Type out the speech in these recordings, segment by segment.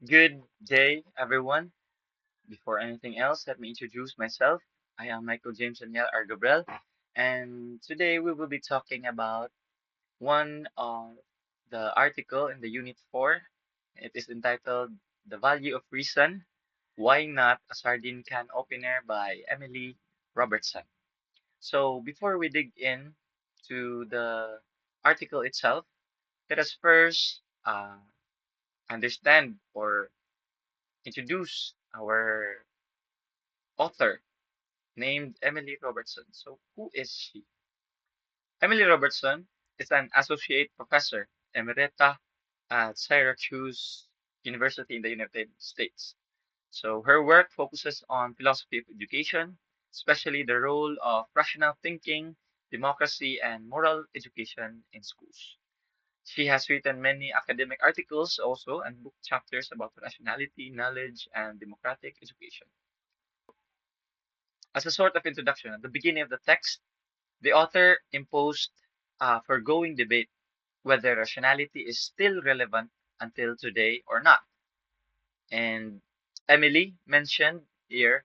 Good day, everyone. Before anything else, let me introduce myself. I am Michael James Daniel Argabrel, and today we will be talking about one of the article in the Unit 4. It is entitled The Value of Reason, Why Not a Sardine Can Opener by Emily Robertson. So before we dig in to the article itself, let us first understand or introduce our author named Emily Robertson. So, who is she? Emily Robertson is an associate professor emerita at Syracuse University in the United States. So, her work focuses on philosophy of education, especially the role of rational thinking, democracy, and moral education in schools. She has written many academic articles also and book chapters about rationality, knowledge, and democratic education. As a sort of introduction, at the beginning of the text, the author imposed a foregoing debate whether rationality is still relevant until today or not. And Emily mentioned here,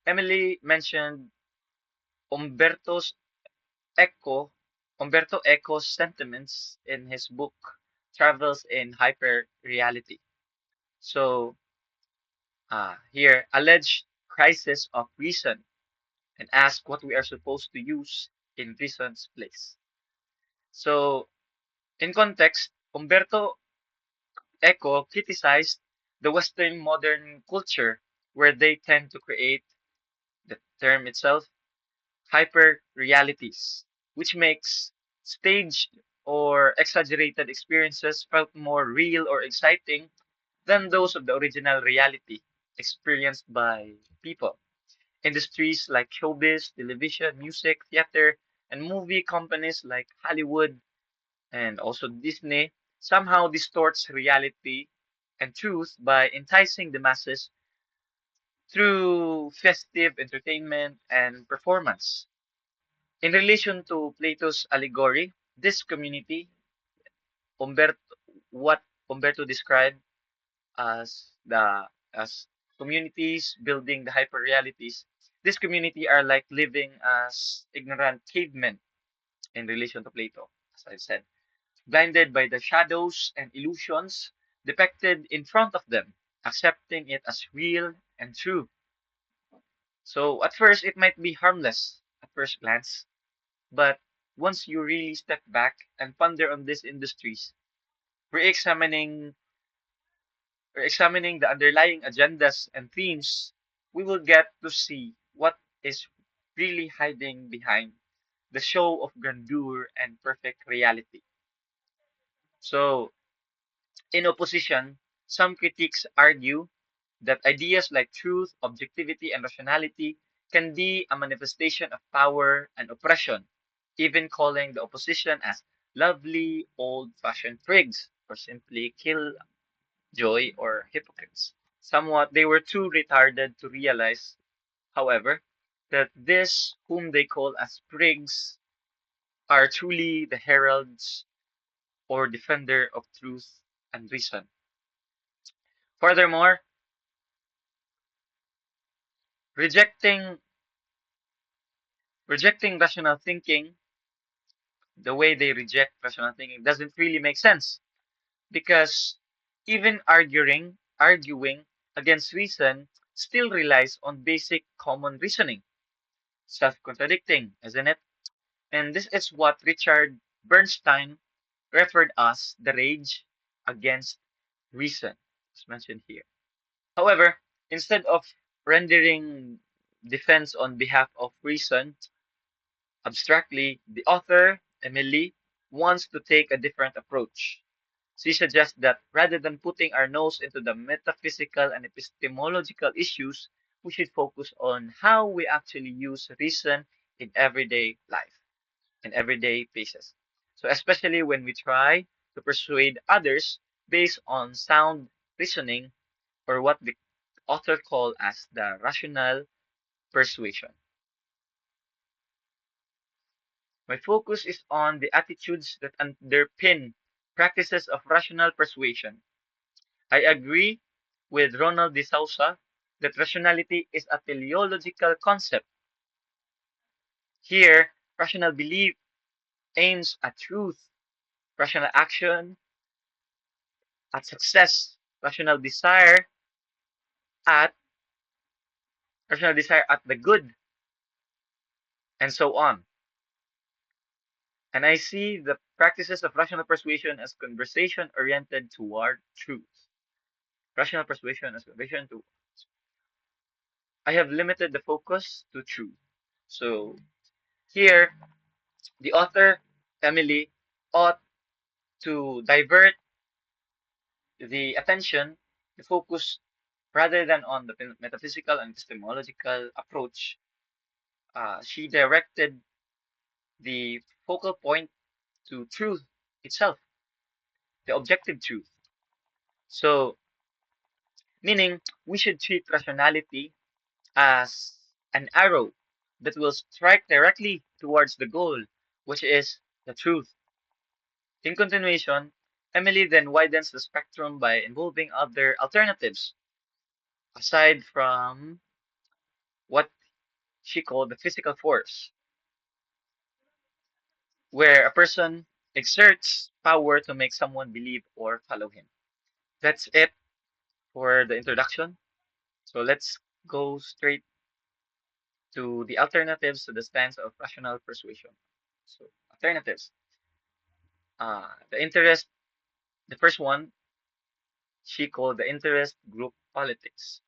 Emily mentioned Umberto's Eco, Umberto Eco's sentiments in his book Travels in Hyper Reality. So here, alleged crisis of reason and ask what we are supposed to use in reason's place. So in context, Umberto Eco criticized the Western modern culture where they tend to create the term itself hyper realities, which makes staged or exaggerated experiences felt more real or exciting than those of the original reality experienced by people. Industries like showbiz, television, music, theater, and movie companies like Hollywood and also Disney somehow distorts reality and truth by enticing the masses through festive entertainment and performance. In relation to Plato's allegory, this community, Umberto, what Umberto described as communities building the hyperrealities, this community are like living as ignorant cavemen in relation to Plato, as I said, blinded by the shadows and illusions depicted in front of them, accepting it as real and true. So at first, it might be harmless at first glance, but once you really step back and ponder on these industries, re-examining examining the underlying agendas and themes, we will get to see what is really hiding behind the show of grandeur and perfect reality. So, in opposition, some critics argue that ideas like truth, objectivity, and rationality can be a manifestation of power and oppression, even calling the opposition as lovely old-fashioned prigs or simply killjoy or hypocrites. Somewhat they were too retarded to realize, however, that this whom they call as prigs are truly the heralds or defender of truth and reason. Furthermore, rejecting rejecting rational thinking, the way they reject rational thinking doesn't really make sense because even arguing against reason still relies on basic common reasoning, self-contradicting, isn't it? And this is what Richard Bernstein referred as the rage against reason, as mentioned here. However, instead of rendering defense on behalf of reason, abstractly, the author, Emily, wants to take a different approach. She suggests that rather than putting our nose into the metaphysical and epistemological issues, we should focus on how we actually use reason in everyday life, in everyday places. So, especially when we try to persuade others based on sound reasoning or what the author called as the rational persuasion. My focus is on the attitudes that underpin practices of rational persuasion. I agree with Ronald de Souza that rationality is a teleological concept. Here, rational belief aims at truth, rational action at success, at rational desire at the good, and so on. And I see the practices of rational persuasion as conversation oriented toward truth. Rational persuasion as conversation to I have limited the focus to truth. So here, the author, Emily, ought to divert the attention, the focus, rather than on the metaphysical and epistemological approach. She directed the focal point to truth itself, the objective truth. So, meaning we should treat rationality as an arrow that will strike directly towards the goal, which is the truth. In continuation, Emily then widens the spectrum by involving other alternatives aside from what she called the physical force, where a person exerts power to make someone believe or follow him. That's it for the introduction. So let's go straight to the alternatives to the stance of rational persuasion. So alternatives. The interest, the first one, she called the interest group politics.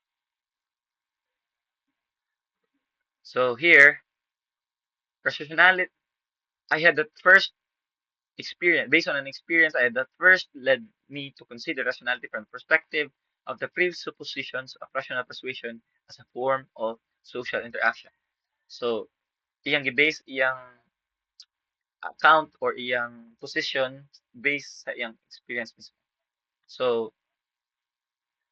So here, rationality, I had that first experience, based on an experience I had that first led me to consider rationality from the perspective of the presuppositions of rational persuasion as a form of social interaction. So, iyang gibase iyang account or iyang position based sa iyang experience mismo. So,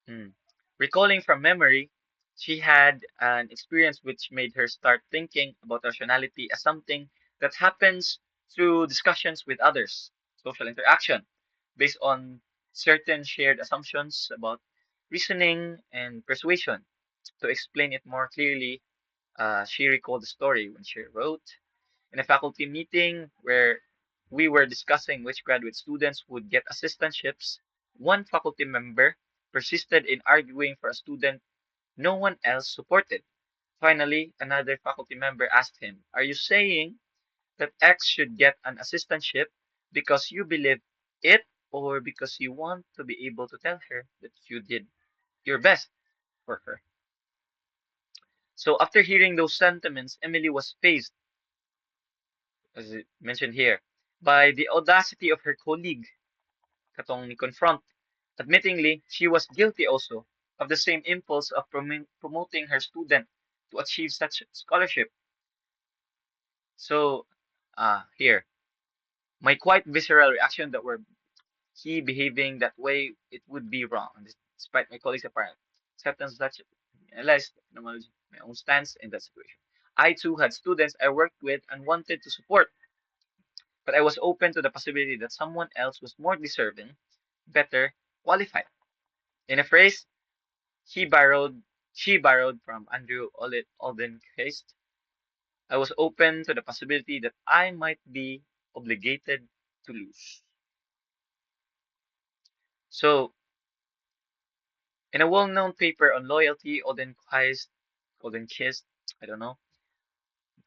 mm, recalling from memory, she had an experience which made her start thinking about rationality as something that happens through discussions with others, social interaction, based on certain shared assumptions about reasoning and persuasion. To explain it more clearly, she recalled the story when she wrote, in a faculty meeting where we were discussing which graduate students would get assistantships, one faculty member persisted in arguing for a student no one else supported. Finally, another faculty member asked him, "Are you saying that X should get an assistantship because you believe it or because you want to be able to tell her that you did your best for her?" So after hearing those sentiments, Emily was faced, as it mentioned here, by the audacity of her colleague, katong ni confront. Admittingly, she was guilty also of the same impulse of promoting her student to achieve such scholarship. So, here, my quite visceral reaction that were he behaving that way, it would be wrong, despite my colleagues' apparent acceptance of that. I realized my own stance in that situation. I too had students I worked with and wanted to support, but I was open to the possibility that someone else was more deserving, better qualified. In a phrase he borrowed, she borrowed from Andrew Oldenkhist, I was open to the possibility that I might be obligated to lose. So, in a well-known paper on loyalty, Oldenkhist, I don't know,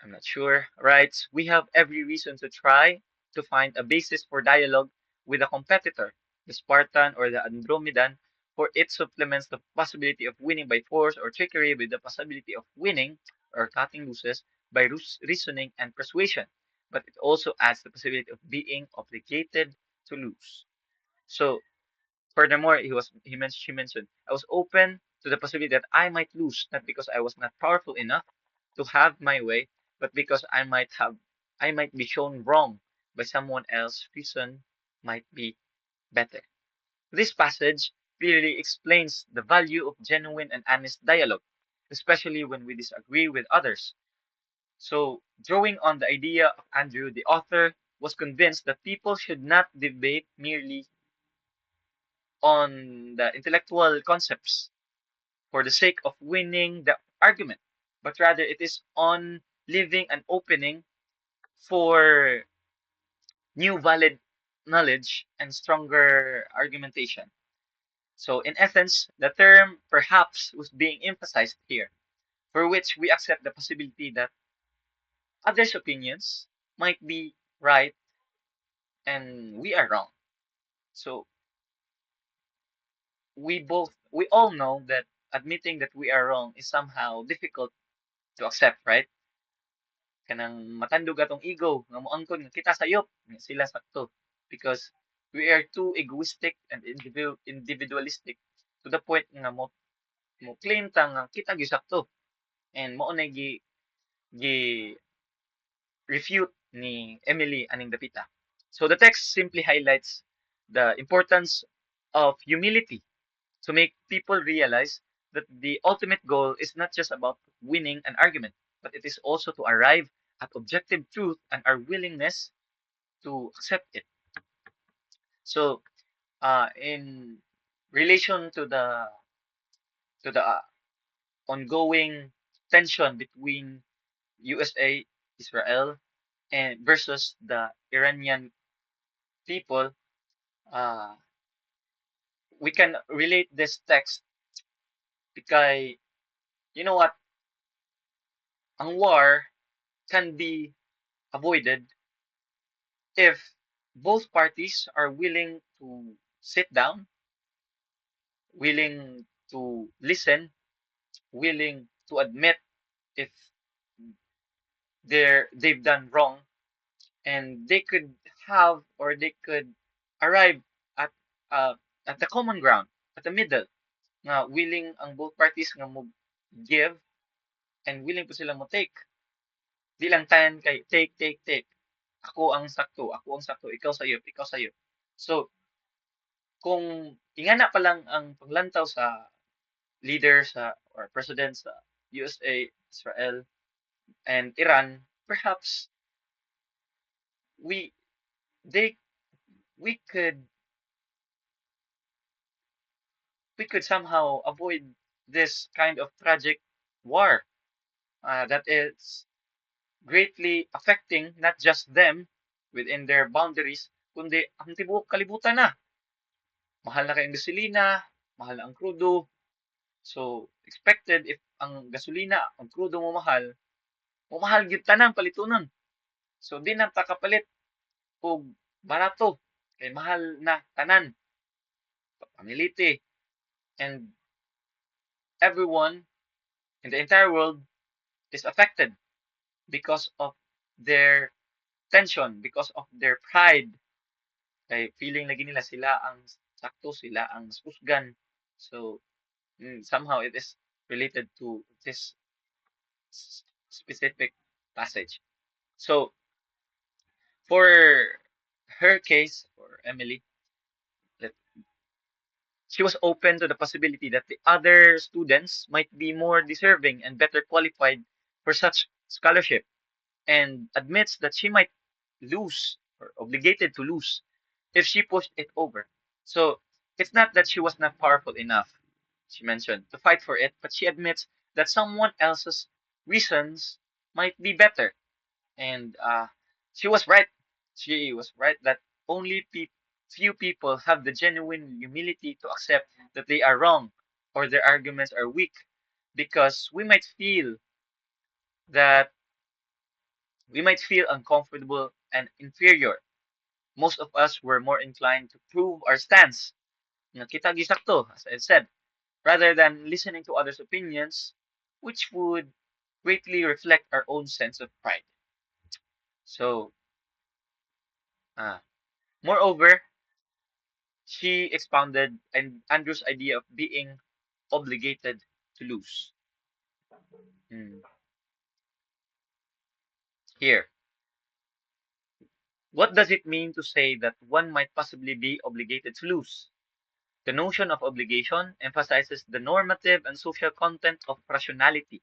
I'm not sure, writes, "We have every reason to try to find a basis for dialogue with a competitor, the Spartan or the Andromedan, for it supplements the possibility of winning by force or trickery with the possibility of winning or cutting losses by reasoning and persuasion, but it also adds the possibility of being obligated to lose." So furthermore, she mentioned, I was open to the possibility that I might lose, not because I was not powerful enough to have my way, but because I might be shown wrong by someone else. Reason might be better. This passage clearly explains the value of genuine and honest dialogue, especially when we disagree with others. So, drawing on the idea of Andrew, the author was convinced that people should not debate merely on the intellectual concepts for the sake of winning the argument, but rather it is on leaving an opening for new valid knowledge and stronger argumentation. So, in essence, the term perhaps was being emphasized here, for which we accept the possibility that others' opinions might be right and we are wrong. So, we all know that admitting that we are wrong is somehow difficult to accept, right? Kanang matandog atong ego nga moangkon nga kita sayop nga sila sakto because we are too egoistic and individualistic to the point nga mo claim ta nga kita gyud sakto and mao na gi refute ni Emily aning dapita. So the text simply highlights the importance of humility to make people realize that the ultimate goal is not just about winning an argument, but it is also to arrive at objective truth and our willingness to accept it. So, in relation to the ongoing tension between USA, Israel, and versus the Iranian people, uh, we can relate this text because you know what, ang war can be avoided if both parties are willing to sit down, willing to listen, willing to admit if they've done wrong, and they could have or they could arrive at uh, at the common ground, at the middle, nga willing ang both parties nga mo give and willing po sila mo take. Di lang tayan kay take. Ako ang sakto, ikaw sayop. So, kung ingana pa lang ang paglantaw sa leader sa or president sa USA, Israel, and Iran, perhaps we they we could we could somehow avoid this kind of tragic war that is greatly affecting not just them within their boundaries, kundi ang tibuok kalibutan na. Mahal na kayong gasolina, mahal na ang krudo. So, expected if ang gasolina, ang krudo mo mahal gyud tanang palitunon. So, di na ta kapalit og barato kay mahal na tanan, pamiliti, and everyone in the entire world is affected because of their tension, because of their pride. Kay feeling lagi nila sila ang sakto, sila ang susgan. So, somehow it is related to this specific passage. So, for her case, for Emily, that she was open to the possibility that the other students might be more deserving and better qualified for such scholarship, and admits that she might lose or obligated to lose if she pushed it over. So it's not that she was not powerful enough, she mentioned, to fight for it, but she admits that someone else's reasons might be better. And she was right. She was right that only few people have the genuine humility to accept that they are wrong or their arguments are weak, because that we might feel uncomfortable and inferior. Most of us were more inclined to prove our stance, nga kita gisakto, as I said, rather than listening to others' opinions, which would greatly reflect our own sense of pride. So, uh, moreover, she expounded Andrew's idea of being obligated to lose. Hmm. Here, what does it mean to say that one might possibly be obligated to lose? The notion of obligation emphasizes the normative and social content of rationality.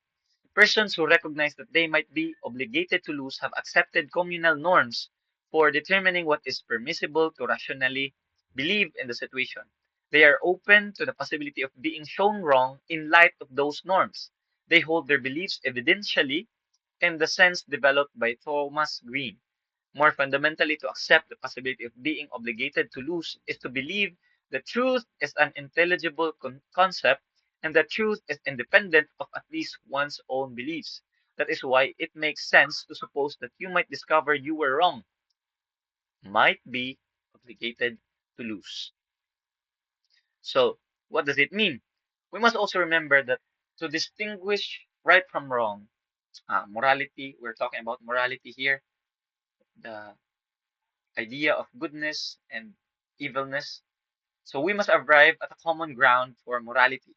Persons who recognize that they might be obligated to lose have accepted communal norms for determining what is permissible to rationally believe in the situation. They are open to the possibility of being shown wrong in light of those norms. They hold their beliefs evidentially in the sense developed by Thomas Green. More fundamentally, to accept the possibility of being obligated to lose is to believe the truth is an intelligible concept and that truth is independent of at least one's own beliefs. That is why it makes sense to suppose that you might discover you were wrong, might be obligated to lose. So, what does it mean? We must also remember that to distinguish right from wrong, morality, we're talking about morality here, the idea of goodness and evilness. So we must arrive at a common ground for morality,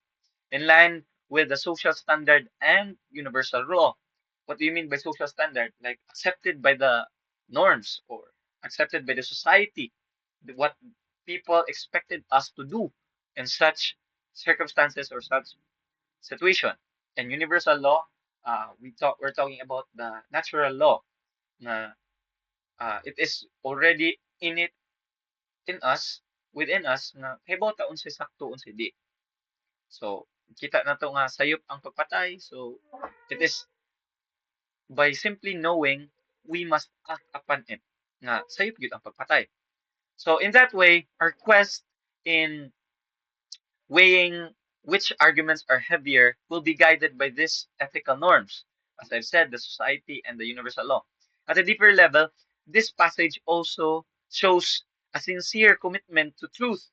in line with the social standard and universal law. What do you mean by social standard? Like accepted by the norms or accepted by the society, what people expected us to do in such circumstances or such situation. And universal law, we're talking about the natural law. Na it is already in us, within us, na kahibawta unsay sakto unsay di. So, kita na to nga sayop ang pagpatay. So, it is by simply knowing we must act upon it. Nga sayop gyud ang pagpatay. So, in that way, our quest in weighing which arguments are heavier will be guided by these ethical norms. As I've said, the society and the universal law. At a deeper level, this passage also shows a sincere commitment to truth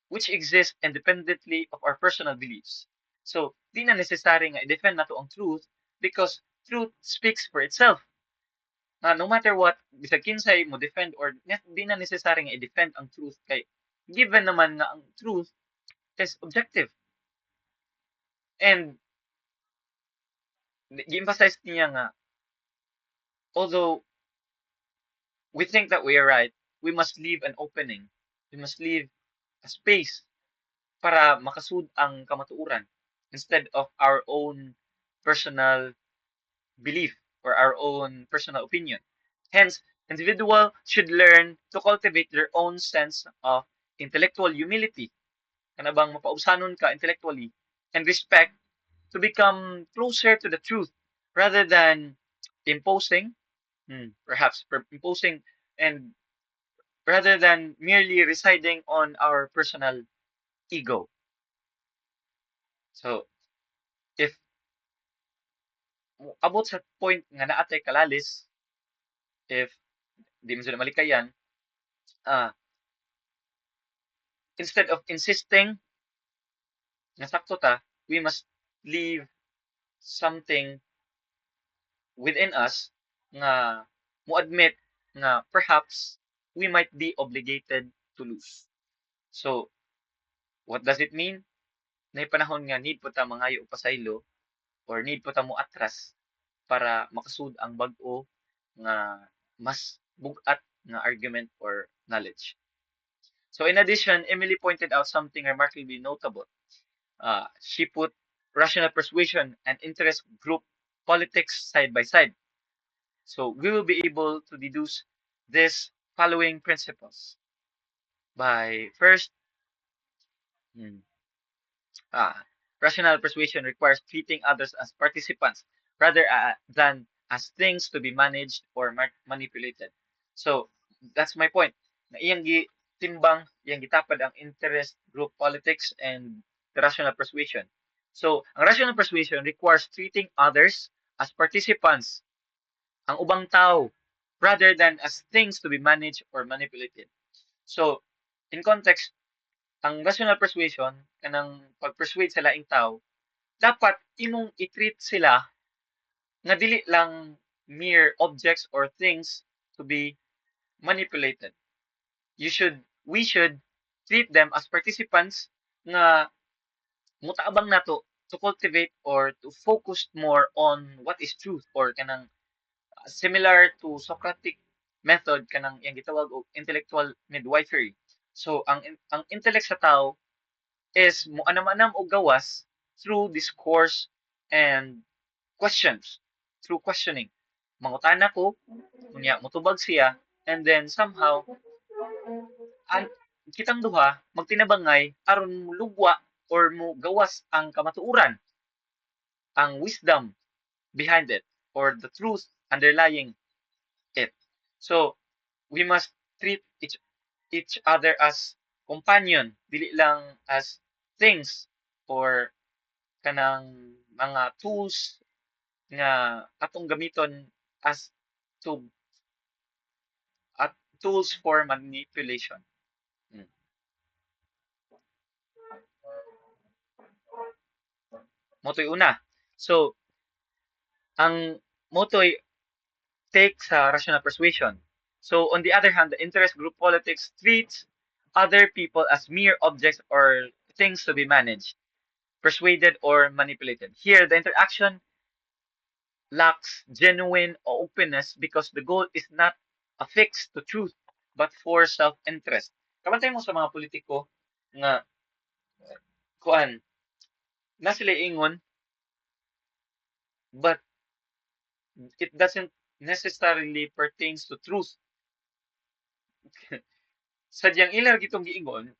which exists independently of our personal beliefs. So, di na necessary nga i-defend nato ang truth because truth speaks for itself. Na no matter what, bisag kinsay mo defend or di na necessary nga i-defend ang truth kay given naman nga ang truth is objective. And gi-emphasize niya nga although we think that we are right, we must leave an opening. We must leave a space para makasud ang kamatuoran instead of our own personal belief or our own personal opinion. Hence, individual should learn to cultivate their own sense of intellectual humility. Kana bang mapaubsanon ka intellectually and respect to become closer to the truth rather than imposing, perhaps imposing and rather than merely residing on our personal ego. So, if abot sa point nga naatay kalalis, if di mo sila malikayan, uh, instead of insisting na sakto ta, we must leave something within us nga mo admit nga perhaps we might be obligated to lose. So, what does it mean? Nay panahon nga need po ta mangayo og pasaylo or need po ta mo atras para makasud ang bag-o nga mas bugat nga argument or knowledge. So in addition, Emily pointed out something remarkably notable. She put rational persuasion and interest group politics side by side. So we will be able to deduce this following principles. By first, hmm, rational persuasion requires treating others as participants rather than as things to be managed or manipulated. So that's my point. Na iyang timbang, iyang gitapad ang interest group politics and the rational persuasion. So, ang rational persuasion requires treating others as participants, ang ubang tao, rather than as things to be managed or manipulated. So, in context, ang rational persuasion, kanang pag-persuade sa laing tao, dapat imong i-treat sila nga dili lang mere objects or things to be manipulated. We should treat them as participants nga mutaabang nato to cultivate or to focus more on what is truth or kanang similar to Socratic method kanang yang gitawag og intellectual midwifery. So ang intellect sa tao is moanam-anam og gawas through discourse and questions, through questioning. Mangutana ko, unya motubag siya, and then somehow kitang duha magtinabangay aron mulugwa or mo gawas ang kamatuuran, ang wisdom behind it, or the truth underlying it. So we must treat each other as companion, dili lang as things or kanang mga tools nga atong gamiton as to at tools for manipulation. Mm. Moto'y una. So, ang moto'y take sa rational persuasion. So, on the other hand, the interest group politics treats other people as mere objects or things to be managed, persuaded, or manipulated. Here, the interaction lacks genuine openness because the goal is not affixed to truth, but for self-interest. Kabantay mo sa mga politiko nga, kuan, na sila ingon, but it doesn't necessarily pertains to truth. Sadyang ilang gitong giingon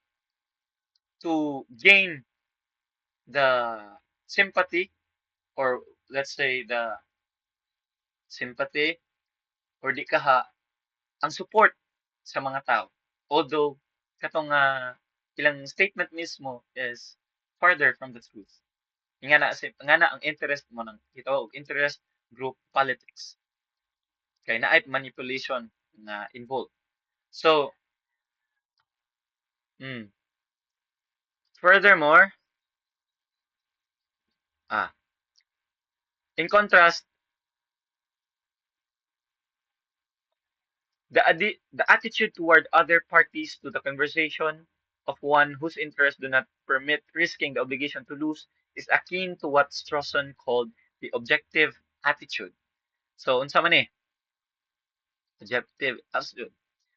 to gain the sympathy, or let's say the sympathy or di kaha ang support sa mga tao. Although katong ilang statement mismo is farther from the truth. Nga na ang interest mo ng ito og interest group politics. Kay naay manipulation na involved. So, mm, furthermore, ah, in contrast, the attitude toward other parties to the conversation of one whose interests do not permit risking the obligation to lose is akin to what Strawson called the objective attitude. So, unsa man objective attitude.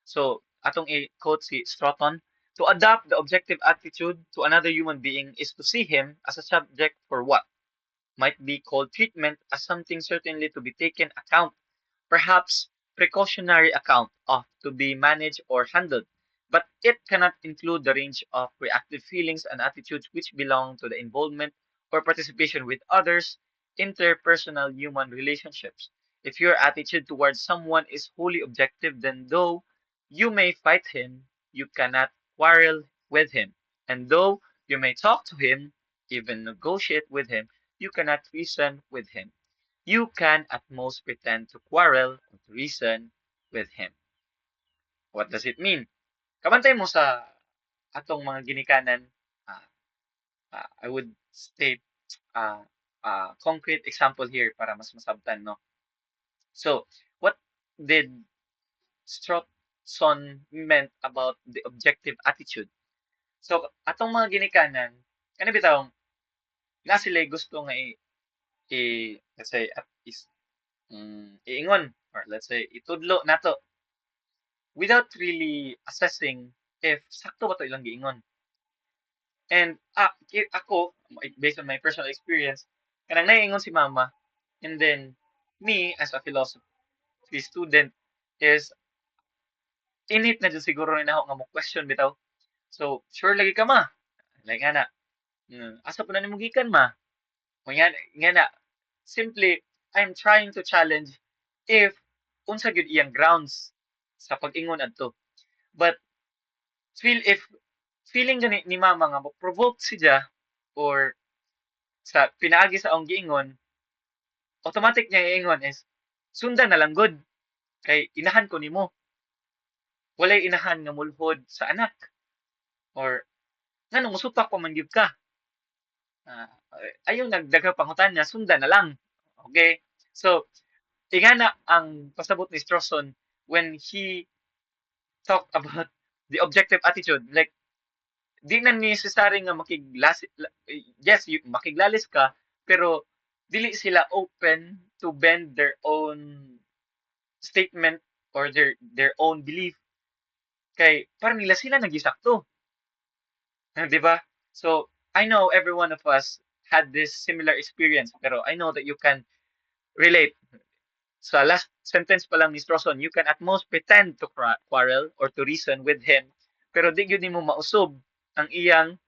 So, atong i-quote si Strawson, to adopt the objective attitude to another human being is to see him as a subject for what might be called treatment, as something certainly to be taken account, perhaps precautionary account of, to be managed or handled, but it cannot include the range of reactive feelings and attitudes which belong to the involvement or participation with others, interpersonal human relationships. If your attitude towards someone is wholly objective, then though you may fight him, you cannot quarrel with him. And though you may talk to him, even negotiate with him, you cannot reason with him. You can at most pretend to quarrel or to reason with him. What does it mean? Kabantay mo sa atong mga ginikanan, ah, I would state concrete example here para mas masabtan, no? So, what did Strawson meant about the objective attitude? So, atong mga ginikanan, kani bitaw, na sila gusto nga let's say, at is, iingon, or let's say, itudlo nato without really assessing if sakto ba to ilang giingon. And ako, based on my personal experience, kanang naiingon si mama, and then me as a philosophy student is init na dyan siguro ni ako nga mo question bitaw. So, sure lagi ka ma. Like nga na, asa po na ni mo gikan ma? O nga na, simply, I'm trying to challenge if unsa gyud iyang grounds sa pag-ingon adto. But if feeling gani ni mama nga mo-provoke siya or sa pinaagi sa akong giingon, automatic niya iingon is sundan na lang good kay inahan ko nimo. Walay inahan nga mulhod sa anak or nganong musupak pa man gyud ka. Ah, ayaw nagdaga pangutan niya, sundan na lang. Okay? So, ingana ang pasabot ni Strawson when he talked about the objective attitude. Like, di na necessary nga yes, makiglalis ka, pero dili sila open to bend their own statement or their own belief kay para nila sila nagisakto. 'Di ba? So, I know every one of us had this similar experience, pero I know that you can relate. Sa last sentence pa lang ni Strawson, you can at most pretend to quarrel or to reason with him, pero di gyud nimo mausob ang iyang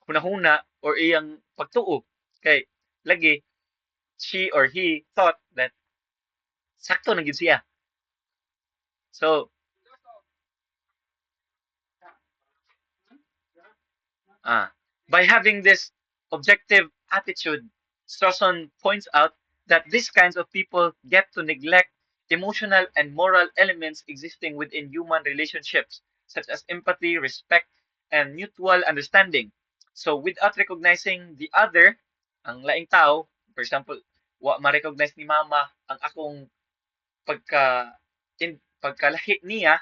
hunahuna or iyang pagtuo kay lagi she or he thought that sakto na gyud siya. So, Ah, by having this objective attitude, Strawson points out that these kinds of people get to neglect emotional and moral elements existing within human relationships, such as empathy, respect, and mutual understanding. So, without recognizing the other, ang laing tao, for example, wa ma-recognize ni mama ang akong pagkalahi niya,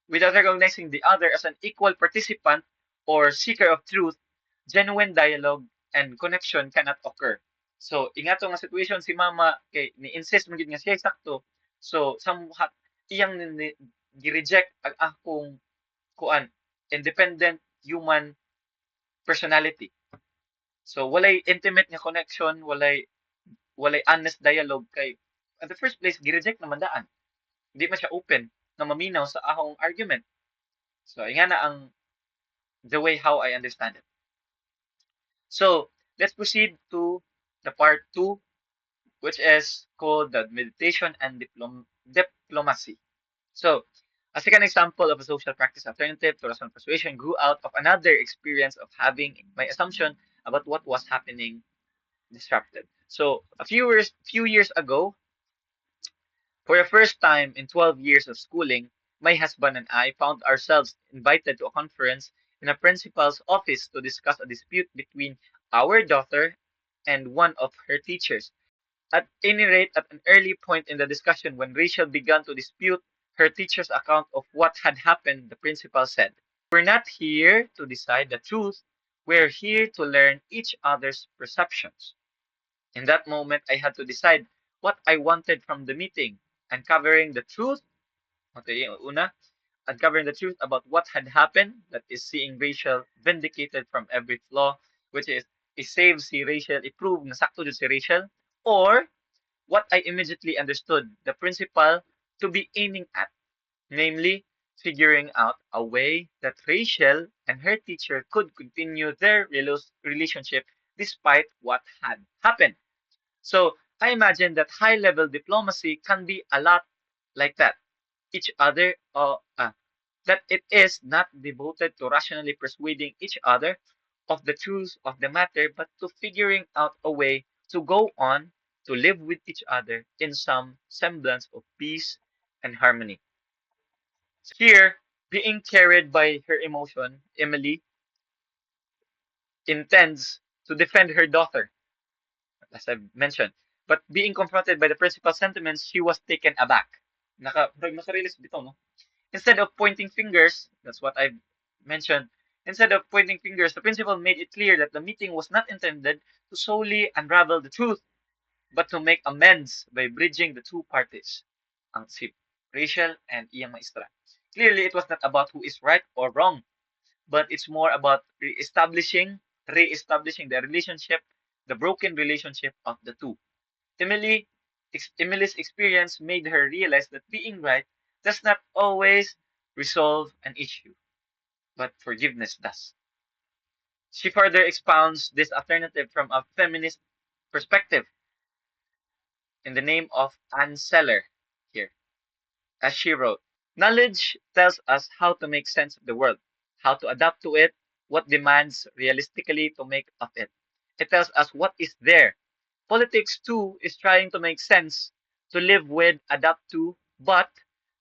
without recognizing the other as an equal participant or seeker of truth, genuine dialogue and connection cannot occur. So, ingato nga situation si mama kay ni-insist man gid nga siya sakto. So, somewhat iyang gi-reject ang akong kuan independent human personality. So, walay intimate nga connection, walay honest dialogue kay at the first place gi-reject naman daan. Di man siya open na maminaw sa akong argument. So, inga na ang the way how I understand it. So let's proceed to the part two, which is called the meditation and diplomacy. So a second example of a social practice alternative to rational persuasion grew out of another experience of having my assumption about what was happening disrupted. So a few years ago, for the first time in 12 years of schooling, my husband and I found ourselves invited to a conference in a principal's office to discuss a dispute between our daughter and one of her teachers. At any rate, at an early point in the discussion, when Rachel began to dispute her teacher's account of what had happened, the principal said, "We're not here to decide the truth, we're here to learn each other's perceptions." In that moment, I had to decide what I wanted from the meeting, uncovering the truth, okay, una, uncovering the truth about what had happened, that is seeing Rachel vindicated from every flaw, which is i-save si Rachel, i-prove na sakto jud si Rachel, or what I immediately understood the principal to be aiming at, namely figuring out a way that Rachel and her teacher could continue their relationship despite what had happened. So I imagine that high level diplomacy can be a lot like that. Each other, that it is not devoted to rationally persuading each other of the truth of the matter, but to figuring out a way to go on to live with each other in some semblance of peace and harmony. Here, being carried by her emotion, Emily intends to defend her daughter, as I've mentioned. But being confronted by the principal's sentiments, she was taken aback. Naka-release bitaw, no? Instead of pointing fingers, that's what I've mentioned, instead of pointing fingers, the principal made it clear that the meeting was not intended to solely unravel the truth, but to make amends by bridging the two parties, ang si Rachel and iyang maestra. Clearly, it was not about who is right or wrong, but it's more about re-establishing the relationship, the broken relationship of the two. Emily, Emily's experience made her realize that being right does not always resolve an issue, but forgiveness does. She further expounds this alternative from a feminist perspective in the name of Anne Seller here. As she wrote, knowledge tells us how to make sense of the world, how to adapt to it, what demands realistically to make of it. It tells us what is there. Politics, too, is trying to make sense, to live with, adapt to, but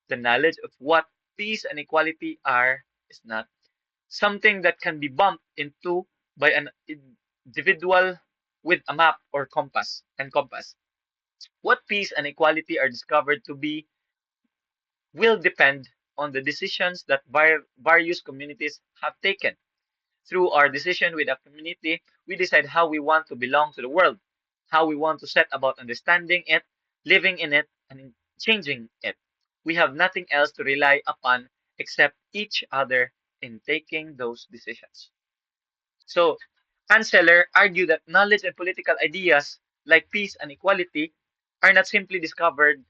the knowledge of what peace and equality are is not something that can be bumped into by an individual with a map or compass. What peace and equality are discovered to be will depend on the decisions that various communities have taken. Through our decision with a community, we decide how we want to belong to the world, how we want to set about understanding it, living in it, and changing it. We have nothing else to rely upon except each other in taking those decisions. So, Anseller argued that knowledge and political ideas like peace and equality are not simply discovered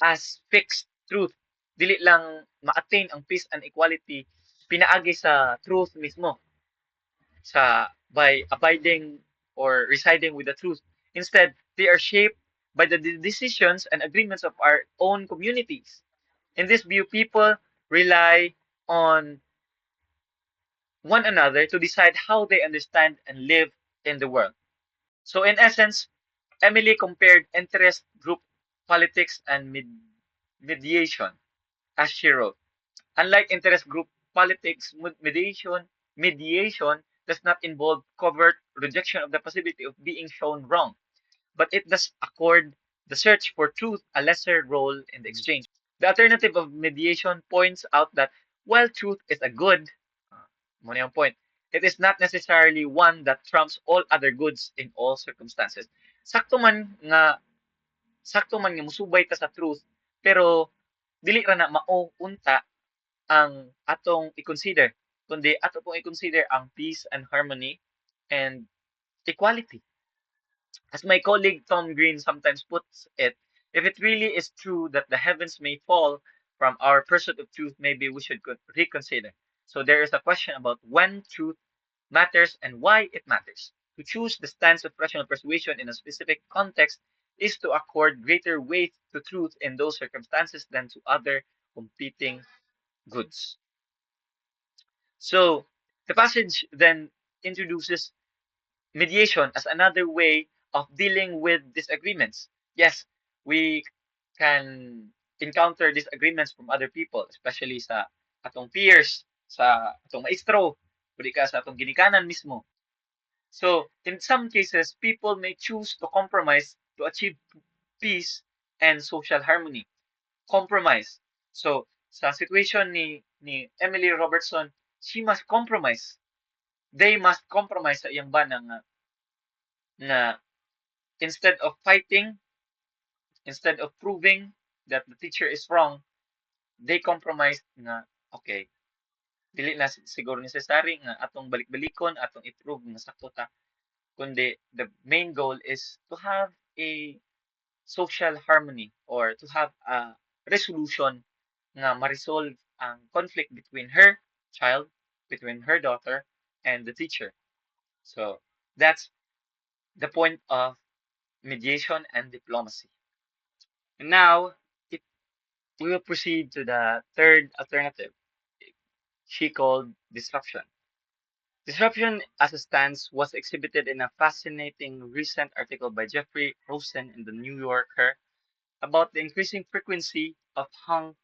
as fixed truth. dili lang ma-attain ang peace and equality pinaagi sa truth mismo, sa by abiding or residing with the truth. Instead, they are shaped by the decisions and agreements of our own communities. In this view, people rely on one another to decide how they understand and live in the world. So, in essence, Emily compared interest group politics and mediation, as she wrote. Unlike interest group politics, mediation does not involve covert rejection of the possibility of being shown wrong, but it does accord the search for truth a lesser role in the exchange. The alternative of mediation points out that while truth is a good, mo na yung point, it is not necessarily one that trumps all other goods in all circumstances. Sakto man nga sakto man nga musubay ta sa truth, pero dili ra na mao unta ang atong i-consider, kundi ato pong i-consider ang peace and harmony and equality. As my colleague Tom Green sometimes puts it, if it really is true that the heavens may fall from our pursuit of truth, maybe we should reconsider. So there is a question about when truth matters and why it matters. To choose the stance of rational persuasion in a specific context is to accord greater weight to truth in those circumstances than to other competing goods. So the passage then introduces mediation as another way of dealing with disagreements. Yes, we can encounter disagreements from other people, especially sa atong peers, sa atong maestro, o di ka sa atong ginikanan mismo. So, in some cases, people may choose to compromise to achieve peace and social harmony. Compromise. So, sa situation ni Emily Robertson, she must compromise. They must compromise sa iyang banang na instead of fighting, instead of proving that the teacher is wrong, they compromised nga, okay, dili na siguro necessary nga atong balik-balikon, atong i-prove nga sakto ta, kundi the main goal is to have a social harmony or to have a resolution nga ma-resolve ang conflict between her child, between her daughter, and the teacher. So that's the point of mediation and diplomacy. And now, it, we will proceed to the third alternative, she called disruption. Disruption as a stance was exhibited in a fascinating recent article by Jeffrey Rosen in the New Yorker about the increasing frequency of hung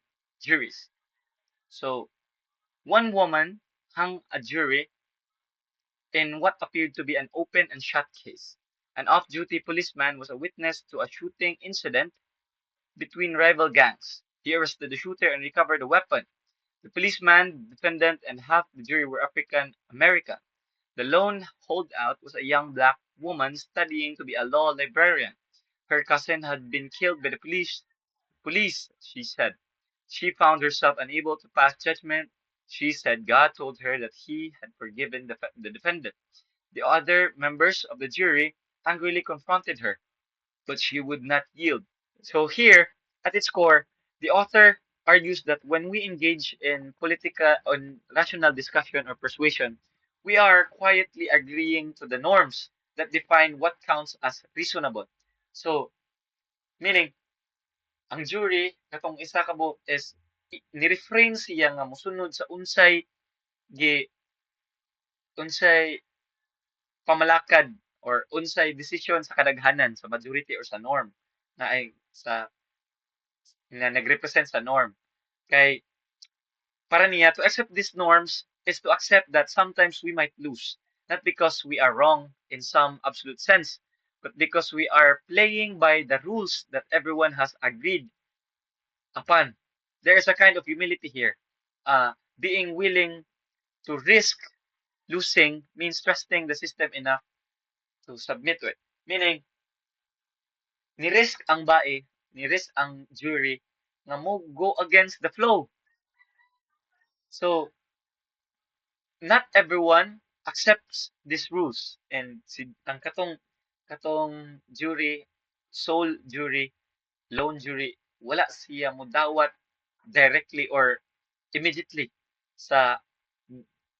juries. So, one woman hung a jury in what appeared to be an open and shut case. An off duty policeman was a witness to a shooting incident between rival gangs. He arrested the shooter and recovered a weapon. The policeman, defendant, and half the jury were African American. The lone holdout was a young black woman studying to be a law librarian. Her cousin had been killed by the police, she said. She found herself unable to pass judgment. She said God told her that he had forgiven the defendant. The other members of the jury angrily confronted her, but she would not yield. So here, at its core, the author argues that when we engage in political on rational discussion or persuasion, we are quietly agreeing to the norms that define what counts as reasonable. So, meaning, ang jury, katong isa ka buok is, ni-refrain siya nga musunod sa unsay pamalakad or unsay desisyon sa kadaghanan sa majority or sa norm na ay sa na nagrepresent sa norm. Kay para niya, to accept these norms is to accept that sometimes we might lose, not because we are wrong in some absolute sense, but because we are playing by the rules that everyone has agreed upon. There is a kind of humility here. Being willing to risk losing means trusting the system enough to submit to it. Meaning, ni-risk ang bae, ni-risk ang jury nga mo go against the flow. So, not everyone accepts these rules. And ang katong jury, sole jury, lone jury, wala siya mo dawat directly or immediately sa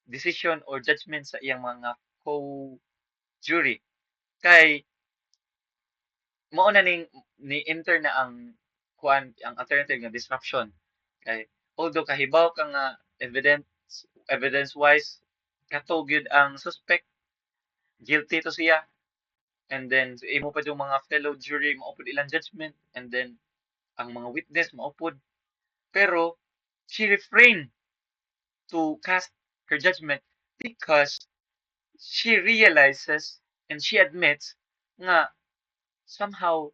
decision or judgment sa iyang mga co-jury. Kay mao na ni enter na ang ang alternative nga disruption. Kay although kahibaw ka nga evidence wise kato gyud ang suspect, guilty to siya, and then imo pa yung mga fellow jury maupod ilang judgment, and then ang mga witness maupod, pero she refrained to cast her judgment because she realizes and she admits nga somehow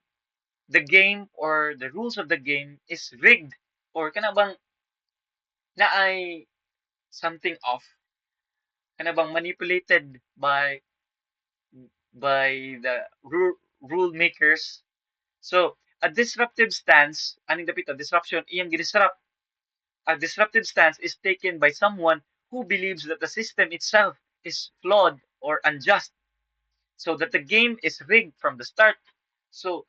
the game or the rules of the game is rigged, or kana bang naay something off, kana bang manipulated by the rule makers. So a disruptive stance, aning dapit a disruption, iyang gidisrupt. A disruptive stance is taken by someone who believes that the system itself is flawed or unjust, so that the game is rigged from the start. So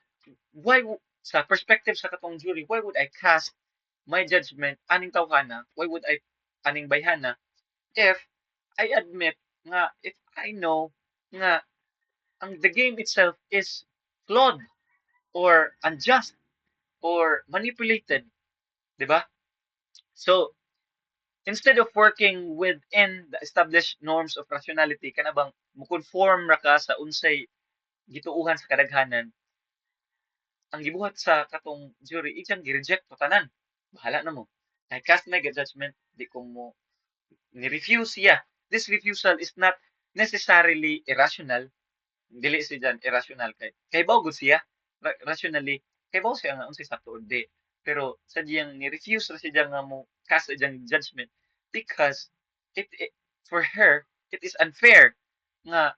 sa perspective sa katong jury, why would I cast my judgment aning tawhana? Why would I aning bayhana if I admit nga, if I know nga the game itself is flawed or unjust or manipulated, di ba? So instead of working within the established norms of rationality, kana bang mukonform ra ka sa unsay gituuhan sa kadaghanan, ang gibuhat sa katong jury, iyang gi-reject to tanan. Bahala na mo. I cast my judgment, di ko mo ni-refuse siya. This refusal is not necessarily irrational. Dili siya dyan irrational kay baw gud siya rationally, kay baw siya nga unsay sakto or di. Pero sa diyang ni-refuse ra siya nga mo cast diyang judgment because it for her it is unfair nga,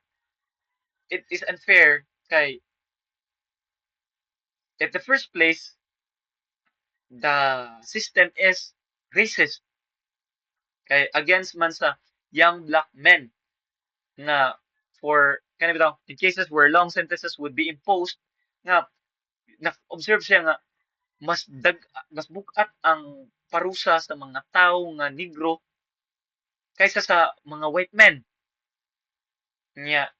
it is unfair kay at the first place the system is racist, kay against man sa young black men nga for kana bitaw in cases where long sentences would be imposed, nga na-observe siya nga mas bukat ang parusa sa mga tao nga negro kaysa sa mga white men niya,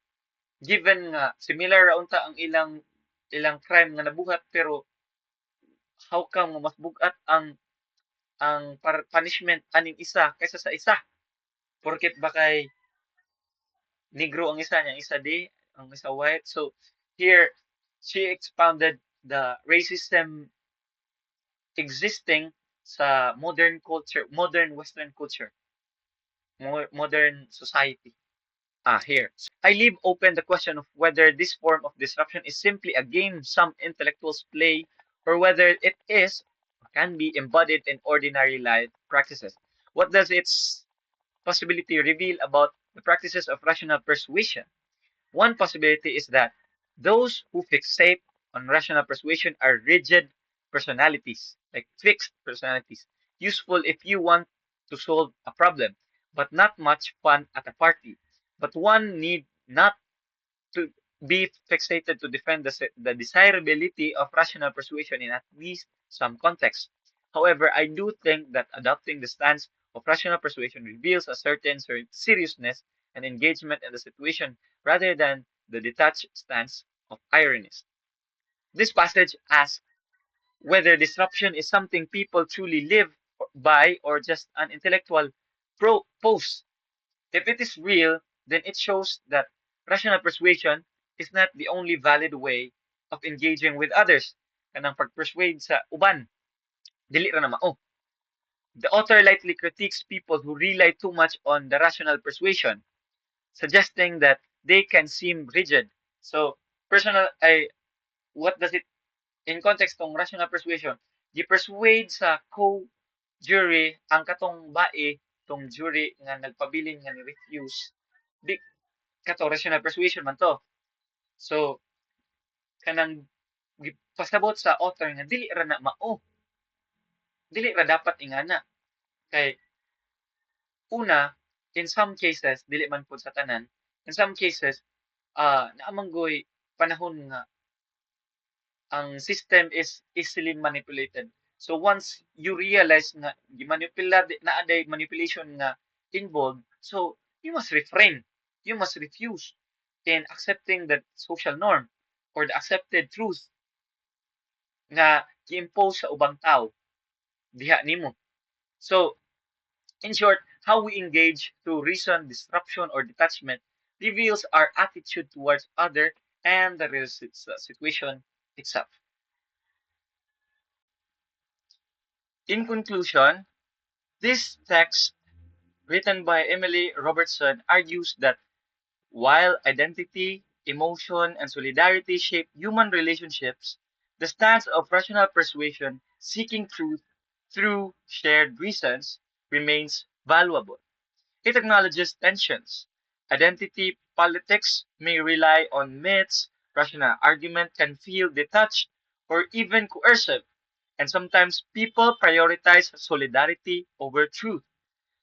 given nga similar ra unta ang ilang crime nga nabuhat, pero how come nga mas bukat ang punishment aning isa kaysa sa isa, porket ba kay negro ang isa niya, isa di ang isa white. So here she expounded the racism existing sa modern culture, modern Western culture, modern society. Here. I leave open the question of whether this form of disruption is simply a game some intellectuals play, or whether it is or can be embodied in ordinary life practices. What does its possibility reveal about the practices of rational persuasion? One possibility is that those who fixate on rational persuasion are rigid personalities, like fixed personalities, useful if you want to solve a problem, but not much fun at a party. But one need not to be fixated to defend the desirability of rational persuasion in at least some contexts. However, I do think that adopting the stance of rational persuasion reveals a certain seriousness and engagement in the situation rather than the detached stance of ironists. This passage asks whether disruption is something people truly live by or just an intellectual pose. If it is real, then it shows that rational persuasion is not the only valid way of engaging with others. Kanang pag-persuade sa uban, dili ra na mao. The author lightly critiques people who rely too much on the rational persuasion, suggesting that they can seem rigid. So, what does it, in context tong rational persuasion, gi-persuade sa co-jury ang katong bae, tong jury nga nagpabilin nga ni-refuse, di kato rational persuasion man to. So kanang pasabot sa author nga dili ra na mao, dili ra dapat ingana kay una, in some cases dili man pud sa tanan, in some cases naamanggoy panahon nga ang system is easily manipulated. So once you realize na aday manipulation nga involved, so you must refrain, you must refuse in accepting the social norm or the accepted truth nga gi-impose sa ubang tao diha nimo. So in short, how we engage through reason, disruption, or detachment reveals our attitude towards other and the real situation itself. In conclusion, this text written by Emily Robertson argues that while identity, emotion, and solidarity shape human relationships, the stance of rational persuasion seeking truth through shared reasons remains valuable. It acknowledges tensions. Identity politics may rely on myths, rational argument can feel detached or even coercive, and sometimes people prioritize solidarity over truth.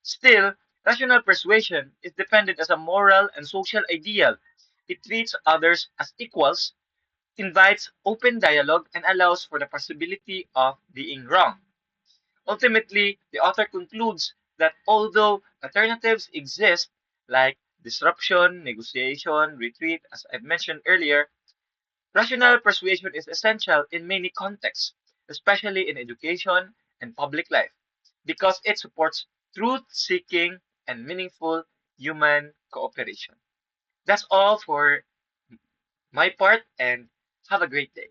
Still, rational persuasion is defended as a moral and social ideal. It treats others as equals, invites open dialogue, and allows for the possibility of being wrong. Ultimately, the author concludes that although alternatives exist, like disruption, negotiation, retreat, as I've mentioned earlier, rational persuasion is essential in many contexts, especially in education and public life, because it supports truth seeking and meaningful human cooperation. That's all for my part, and have a great day.